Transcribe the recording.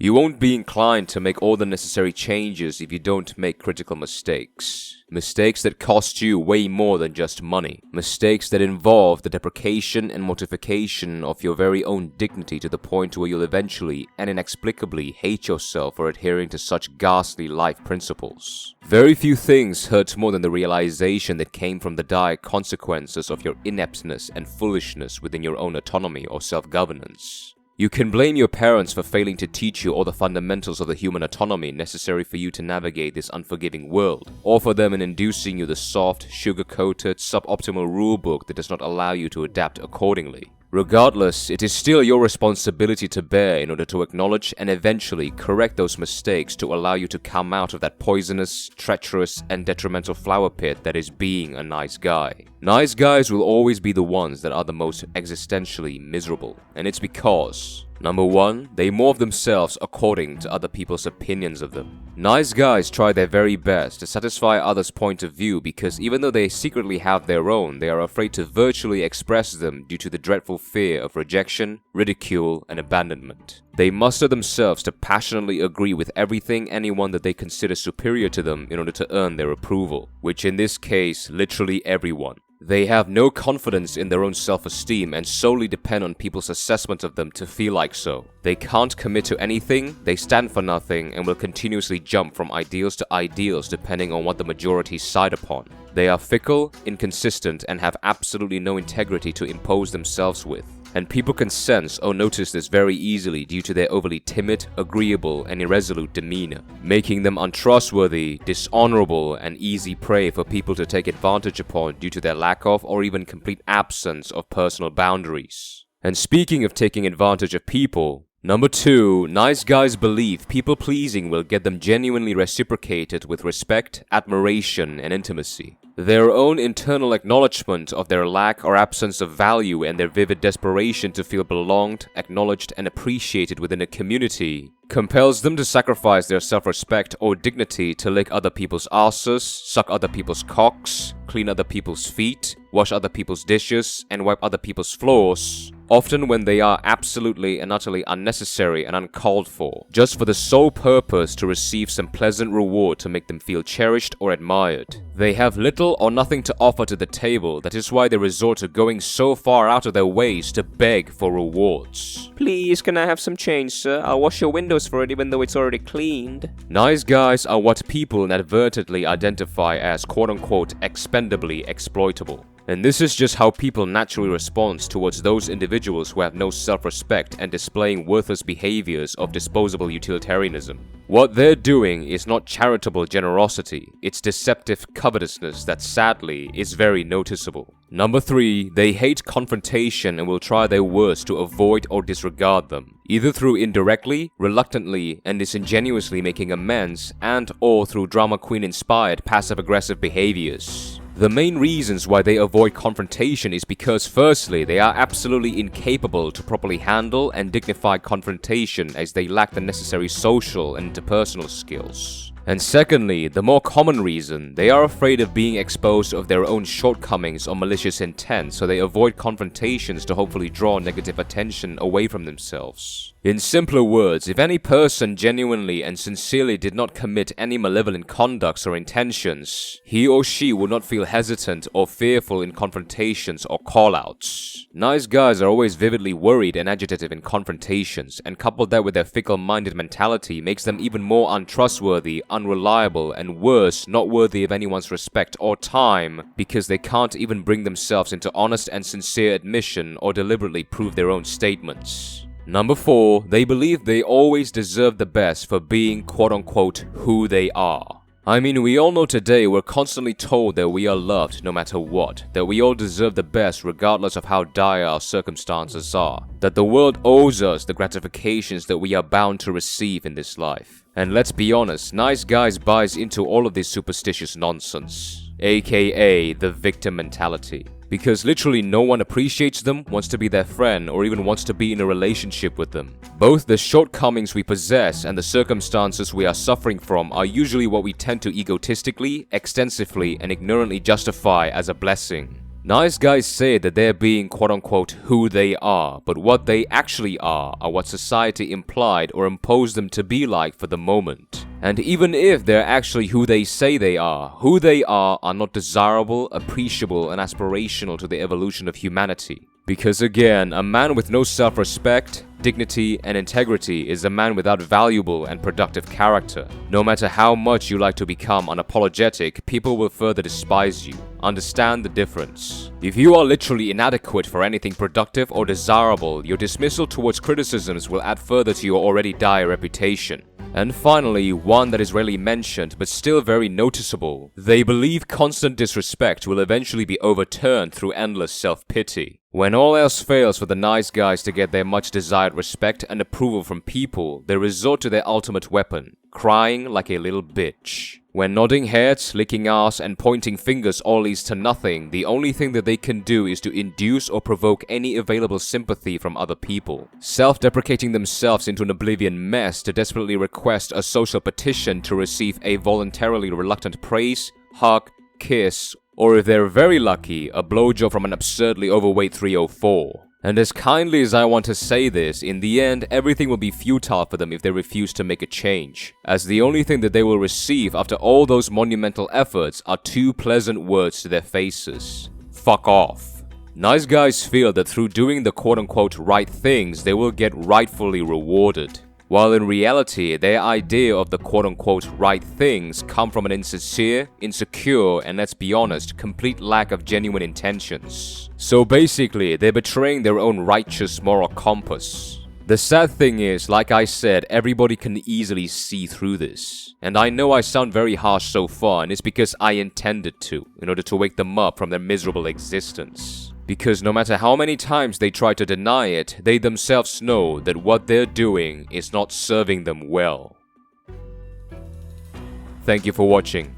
You won't be inclined to make all the necessary changes if you don't make critical mistakes. Mistakes that cost you way more than just money. Mistakes that involve the deprecation and mortification of your very own dignity to the point where you'll eventually and inexplicably hate yourself for adhering to such ghastly life principles. Very few things hurt more than the realization that came from the dire consequences of your ineptness and foolishness within your own autonomy or self-governance. You can blame your parents for failing to teach you all the fundamentals of the human autonomy necessary for you to navigate this unforgiving world, or for them in inducing you the soft, sugar-coated, suboptimal rulebook that does not allow you to adapt accordingly. Regardless, it is still your responsibility to bear in order to acknowledge and eventually correct those mistakes to allow you to come out of that poisonous, treacherous, and detrimental flower pit that is being a nice guy. Nice guys will always be the ones that are the most existentially miserable, and it's because, number one, they morph themselves according to other people's opinions of them. Nice guys try their very best to satisfy others' point of view because even though they secretly have their own, they are afraid to virtually express them due to the dreadful fear of rejection, ridicule, and abandonment. They muster themselves to passionately agree with everything anyone that they consider superior to them in order to earn their approval, which in this case, literally everyone. They have no confidence in their own self-esteem and solely depend on people's assessment of them to feel like so. They can't commit to anything, they stand for nothing, and will continuously jump from ideals to ideals depending on what the majority side upon. They are fickle, inconsistent, and have absolutely no integrity to impose themselves with. And people can sense or notice this very easily due to their overly timid, agreeable, and irresolute demeanor, making them untrustworthy, dishonorable, and easy prey for people to take advantage upon due to their lack of or even complete absence of personal boundaries. And speaking of taking advantage of people, number 2, nice guys believe people-pleasing will get them genuinely reciprocated with respect, admiration, and intimacy. Their own internal acknowledgement of their lack or absence of value and their vivid desperation to feel belonged, acknowledged, and appreciated within a community compels them to sacrifice their self-respect or dignity to lick other people's asses, suck other people's cocks, clean other people's feet, wash other people's dishes, and wipe other people's floors, often when they are absolutely and utterly unnecessary and uncalled for, just for the sole purpose to receive some pleasant reward to make them feel cherished or admired. They have little or nothing to offer to the table, that is why they resort to going so far out of their ways to beg for rewards. Please, can I have some change, sir? I'll wash your windows for it even though it's already cleaned. Nice guys are what people inadvertently identify as quote-unquote expendably exploitable. And this is just how people naturally respond towards those individuals who have no self-respect and displaying worthless behaviors of disposable utilitarianism. What they're doing is not charitable generosity, it's deceptive covetousness that sadly is very noticeable. Number 3, they hate confrontation and will try their worst to avoid or disregard them, either through indirectly, reluctantly, and disingenuously making amends and/or through drama queen-inspired passive-aggressive behaviors. The main reasons why they avoid confrontation is because firstly, they are absolutely incapable to properly handle and dignify confrontation as they lack the necessary social and interpersonal skills. And secondly, the more common reason, they are afraid of being exposed of their own shortcomings or malicious intent, so they avoid confrontations to hopefully draw negative attention away from themselves. In simpler words, if any person genuinely and sincerely did not commit any malevolent conducts or intentions, he or she would not feel hesitant or fearful in confrontations or call-outs. Nice guys are always vividly worried and agitative in confrontations, and coupled that with their fickle-minded mentality makes them even more untrustworthy, unreliable, and worse, not worthy of anyone's respect or time, because they can't even bring themselves into honest and sincere admission or deliberately prove their own statements. Number 4, they believe they always deserve the best for being quote-unquote who they are. I mean, we all know today we're constantly told that we are loved no matter what, that we all deserve the best regardless of how dire our circumstances are, that the world owes us the gratifications that we are bound to receive in this life. And let's be honest, nice guys buys into all of this superstitious nonsense, aka the victim mentality. Because literally no one appreciates them, wants to be their friend, or even wants to be in a relationship with them. Both the shortcomings we possess and the circumstances we are suffering from are usually what we tend to egotistically, extensively, and ignorantly justify as a blessing. Nice guys say that they're being quote-unquote who they are, but what they actually are what society implied or imposed them to be like for the moment. And even if they're actually who they say they are not desirable, appreciable, and aspirational to the evolution of humanity. Because again, a man with no self-respect, dignity, and integrity is a man without valuable and productive character. No matter how much you like to become unapologetic, people will further despise you. Understand the difference. If you are literally inadequate for anything productive or desirable, your dismissal towards criticisms will add further to your already dire reputation. And finally, one that is rarely mentioned but still very noticeable. They believe constant disrespect will eventually be overturned through endless self-pity. When all else fails for the nice guys to get their much desired respect and approval from people, they resort to their ultimate weapon, crying like a little bitch. When nodding heads, licking ass, and pointing fingers all leads to nothing, the only thing that they can do is to induce or provoke any available sympathy from other people, self-deprecating themselves into an oblivion mess to desperately request a social petition to receive a voluntarily reluctant praise, hug, kiss, or if they're very lucky, a blowjob from an absurdly overweight 304. And as kindly as I want to say this, in the end, everything will be futile for them if they refuse to make a change, as the only thing that they will receive after all those monumental efforts are two pleasant words to their faces. Fuck off. Nice guys feel that through doing the quote-unquote right things, they will get rightfully rewarded. While in reality, their idea of the quote-unquote right things come from an insincere, insecure, and let's be honest, complete lack of genuine intentions. So basically, they're betraying their own righteous moral compass. The sad thing is, like I said, everybody can easily see through this. And I know I sound very harsh so far, and it's because I intended to, in order to wake them up from their miserable existence. Because no matter how many times they try to deny it, they themselves know that what they're doing is not serving them well. Thank you for watching.